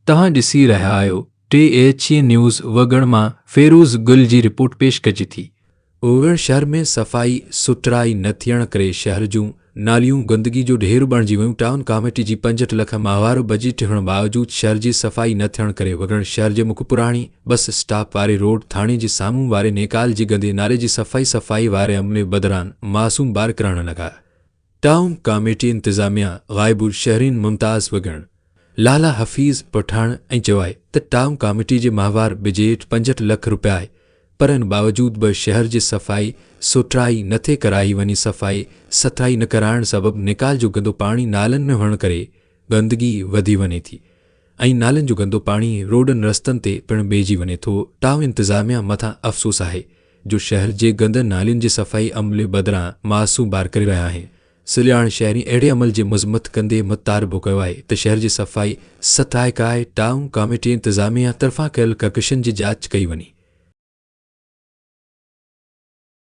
तव्हां ॾिसी रहिया आहियो THE न्यूज़ वगण मां फेरोज़ गुल जी रिपोर्ट पेश कजी थी। वगण शहर में सफ़ाई सुथराई न थियण करे शहर जूं नालियूं गंदगी जो ढेर बणिजी वियूं। टाउन कमेटी जी 65 लख माहवारो बजट हुअण बावजूद शहर जी सफ़ाई न थियण करे वगण शहर जे मुख्य पुराणी बस स्टॉप वारे रोड थाणे जे साम्हूं वारे नेकाल जी गंदे नाले जी सफ़ाई वारे अमले बदिरान मासूम ॿार करण लॻा। टाउन कमेटी इंतज़ामिया ग़ाइबुल शहरीन मुमताज़ वगण लाला हफ़ीज़ पठान ऐं चयो आहे त टाउन कमेटी जे माहवार बजट 65 लख रुपया आहे, पर इन बावजूद बि शहर जी सफ़ाई सुथराई नथे कराई वञी। सफ़ाई सुथराई न कराइण सबबि निकाल जो गंदो पाणी नालनि में हुअण करे गंदगी वधी वञे थी ऐं नालनि जो गंदो पाणी रोडनि रस्तनि ते पिणु ॿेजी वञे थो। टाउन इंतज़ामिया मथां अफ़सोस आहे जो शहर जे गंदनि नालियुनि जी सफ़ाई अमले बदिरां मासूम ॿार करे रहिया आहिनि। सल्याण शहरी अहिड़े अमल जे मुज़म्मत कंदे मुतालबो कयो आहे त शहर जी सफ़ाई सुथराई कराए टाउन कमेटी इंतज़ामिया तरफ़ां कयल ककशियुनि जी जांच कई वञे।